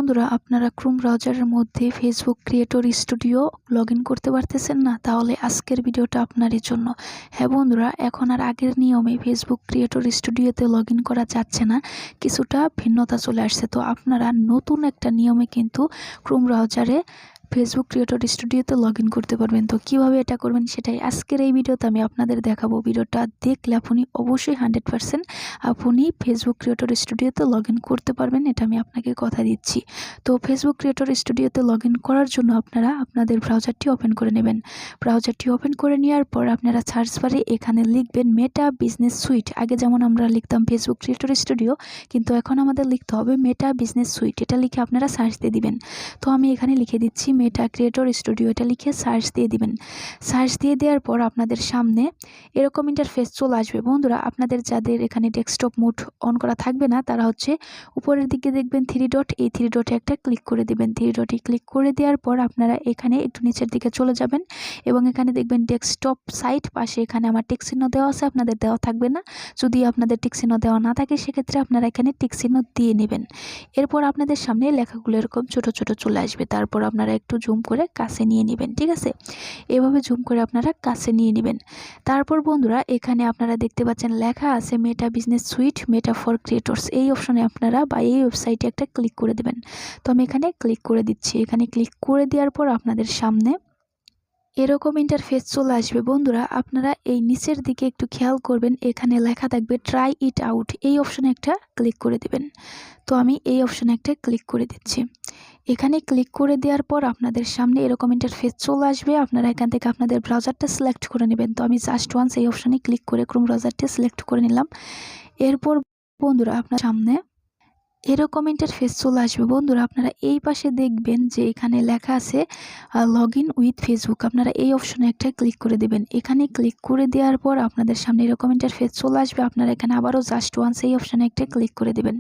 বন্ধুরা, আপনারা ক্রোম ব্রাউজারের মধ্যে Facebook creator studio log in করতে পারতেছেন না? তাহলে আজকের ভিডিওটা আপনারই জন্য। হ্যাঁ বন্ধুরা, এখন আর আগের নিয়মে ফেসবুক ক্রিয়েটর স্টুডিওতে লগ ইন করা যাচ্ছে না, কিছুটা ভিন্নতা চলে আসছে। তো আপনারা নতুন একটা নিয়মে কিন্তু ক্রোম ব্রাউজারে ফেসবুক ক্রিয়েটর স্টুডিওতে লগ ইন করতে পারবেন। তো কীভাবে এটা করবেন সেটাই আজকের এই ভিডিওতে আমি আপনাদের দেখাবো। ভিডিওটা দেখলে আপনি অবশ্যই 100% আপনি ফেসবুক ক্রিয়েটর স্টুডিওতে লগ ইন করতে পারবেন, এটা আমি আপনাকে কথা দিচ্ছি। তো ফেসবুক ক্রিয়েটর স্টুডিওতে লগ ইন করার জন্য আপনারা আপনাদের ব্রাউজারটি ওপেন করে নেবেন। ব্রাউজারটি ওপেন করে নেওয়ার পর আপনারা সার্চ বারে এখানে লিখবেন মেটা বিজনেস সুইট। আগে যেমন আমরা লিখতাম ফেসবুক ক্রিয়েটর স্টুডিও, কিন্তু এখন আমাদের লিখতে হবে মেটা বিজনেস সুইট। এটা লিখে আপনারা সার্চ দিয়ে দিবেন। তো আমি এখানে লিখে দিচ্ছি মেটা ক্রিয়েটর স্টুডিও, এটা লিখে সার্চ দিয়ে দিবেন। সার্চ দিয়ে দেওয়ার পর আপনাদের সামনে এরকম ইন্টারফেস চলে আসবে। বন্ধুরা, আপনাদের যাদের এখানে ডেস্কটপ মোড অন করা থাকবে না, তারা হচ্ছে উপরের দিকে দেখবেন 3 ডট, এই 3 ডটে একটা ক্লিক করে দিবেন। 3 ডটে ক্লিক করে দেওয়ার পর আপনারা এখানে একটু নিচের দিকে চলে যাবেন এবং এখানে দেখবেন ডেস্কটপ সাইট, পাশে এখানে আমার টিক চিহ্ন দেওয়া আছে, আপনাদের দেওয়া থাকবে না। যদি আপনাদের টিক চিহ্ন দেওয়া না থাকে সেক্ষেত্রে আপনারা এখানে টিক চিহ্ন দিয়ে নেবেন। এরপর আপনাদের সামনে লেখাগুলো এরকম ছোট ছোট চলে আসবে। তারপর আপনারা একটু জুম করে কাছে নিয়ে নেবেন, ঠিক আছে? এভাবে জুম করে আপনারা কাছে নিয়ে নেবেন। তারপর বন্ধুরা, এখানে আপনারা দেখতে পাচ্ছেন লেখা আছে মেটা business suite meta for creators. এই অপশনে আপনারা বা এই ওয়েবসাইটে একটা ক্লিক করে দেবেন। তো আমি এখানে ক্লিক করে দিচ্ছি। এখানে ক্লিক করে দেওয়ার পর আপনাদের সামনে এরকম ইন্টারফেস চলে আসবে। বন্ধুরা, আপনারা এই নিচের দিকে একটু খেয়াল করবেন, এখানে লেখা থাকবে ট্রাই ইট আউট। এই অপশনে একটা ক্লিক করে দেবেন। তো আমি এই অপশনে একটা ক্লিক করে দিচ্ছি। এখানে ক্লিক করে দেওয়ার পর আপনাদের সামনে এরকম ইন্টারফেস চলে আসবে। আপনারা এখান থেকে আপনাদের ব্রাউজারটা সিলেক্ট করে নেবেন। তো আমি জাস্ট ওয়ান্স এই অপশনে ক্লিক করে ক্রোম ব্রাউজারটা সিলেক্ট করে নিলাম। এরপর বন্ধুরা, আপনার সামনে এরকম ইন্টারফেস চলে আসবে। বন্ধুরা, আপনারা এই পাশে দেখবেন যে এখানে লেখা আছে লগ ইন উইথ ফেসবুক। আপনারা এই অপশনে একটা ক্লিক করে দেবেন। এখানে ক্লিক করে দেওয়ার পর আপনাদের সামনে এরকম ইন্টারফেস চলে আসবে। আপনারা এখানে আবারও জাস্ট ওয়ান্স এই অপশনে একটা ক্লিক করে দেবেন।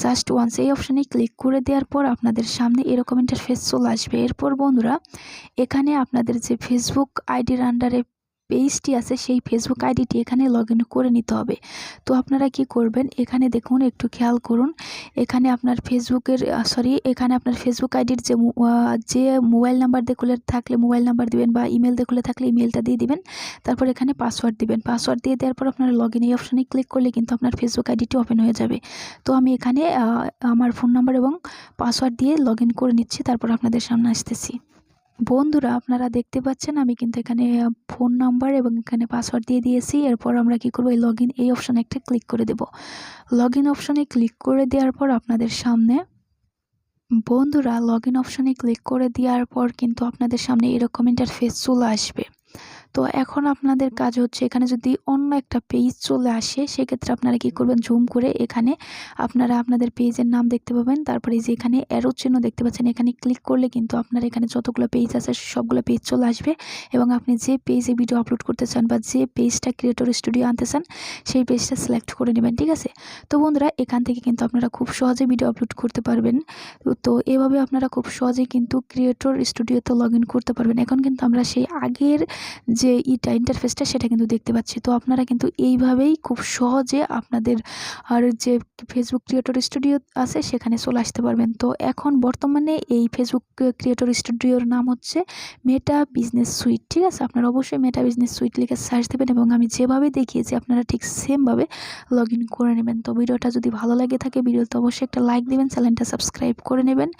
জাস্ট ওয়ান্স এই অপশনে ক্লিক করে দেওয়ার পর আপনাদের সামনে এরকম ইন্টারফেস চলে আসবে। এরপর বন্ধুরা, এখানে আপনাদের যে ফেসবুক আইডির আন্ডারে পেজটি আছে, সেই ফেসবুক আইডিটি এখানে লগ ইন করে নিতে হবে। তো আপনারা কি করবেন, এখানে দেখুন, একটু খেয়াল করুন, এখানে আপনার ফেসবুকের এখানে আপনার ফেসবুক আইডির যে মোবাইল নাম্বার দিয়ে খুলে থাকলে মোবাইল নাম্বার দিবেন, বা ইমেল দিয়ে খুলে থাকলে ইমেলটা দিয়ে দিবেন। তারপর এখানে পাসওয়ার্ড দিবেন। পাসওয়ার্ড দিয়ে দেওয়ার পর আপনারা লগ ইন এই অপশনে ক্লিক করলে কিন্তু আপনার ফেসবুক আইডিটি ওপেন হয়ে যাবে। তো আমি এখানে আমার ফোন নাম্বার এবং পাসওয়ার্ড দিয়ে লগ ইন করে নিচ্ছি। তারপর আপনাদের সামনে আসতেছি। বন্ধুরা, আপনারা দেখতে পাচ্ছেন আমি কিন্তু এখানে ফোন নাম্বার এবং এখানে পাসওয়ার্ড দিয়ে দিয়েছি। এরপর আমরা কি করব, এই লগ ইন এই অপশনে একটা ক্লিক করে দেব। লগ ইন অপশনে ক্লিক করে দেওয়ার পর আপনাদের সামনে বন্ধুরা, লগ ইন অপশনে ক্লিক করে দেওয়ার পর কিন্তু আপনাদের সামনে এরকম ইন্টারফেস চলে আসবে। তো এখন আপনাদের কাজ হচ্ছে, এখানে যদি অন্য একটা পেজ চলে আসে সেক্ষেত্রে আপনারা কি করবেন, জুম করে এখানে আপনারা আপনাদের পেজের নাম দেখতে পাবেন। তারপরে এই যে এখানে অ্যারো চিহ্ন দেখতে পাচ্ছেন, এখানে ক্লিক করলে কিন্তু আপনার এখানে যতগুলো পেজ আছে সবগুলো পেজ চলে আসবে এবং আপনি যে পেজে ভিডিও আপলোড করতে চান বা যে পেজটা ক্রিয়েটর স্টুডিও আনতে চান সেই পেজটা সিলেক্ট করে নেবেন, ঠিক আছে? তো বন্ধুরা, এখান থেকে কিন্তু আপনারা খুব সহজে ভিডিও আপলোড করতে পারবেন। তো এভাবে আপনারা খুব সহজে কিন্তু ক্রিয়েটর স্টুডিওতে লগ ইন করতে পারবেন। এখন কিন্তু আমরা সেই আগের যে ইন্টারফেসটা সেটা কিন্তু দেখতে পাচ্ছি। তো আপনারা কিন্তু এইভাবেই খুব সহজে আপনাদের আর যে ফেসবুক ক্রিয়েটর স্টুডিও আছে সেখানে চলে আসতে পারবেন। তো এখন বর্তমানে এই ফেসবুক ক্রিয়েটর স্টুডিওর নাম হচ্ছে মেটা বিজনেস সুইট, ঠিক আছে? আপনারা অবশ্যই মেটা বিজনেস সুইট লিখে সার্চ দেবেন এবং আমি যেভাবে দেখিয়েছি আপনারা ঠিক সেমভাবে লগ ইন করে নেবেন। তো ভিডিওটা যদি ভালো লাগে থাকে, ভিডিওতে অবশ্যই একটা লাইক দেবেন, চ্যানেলটা সাবস্ক্রাইব করে নেবেন।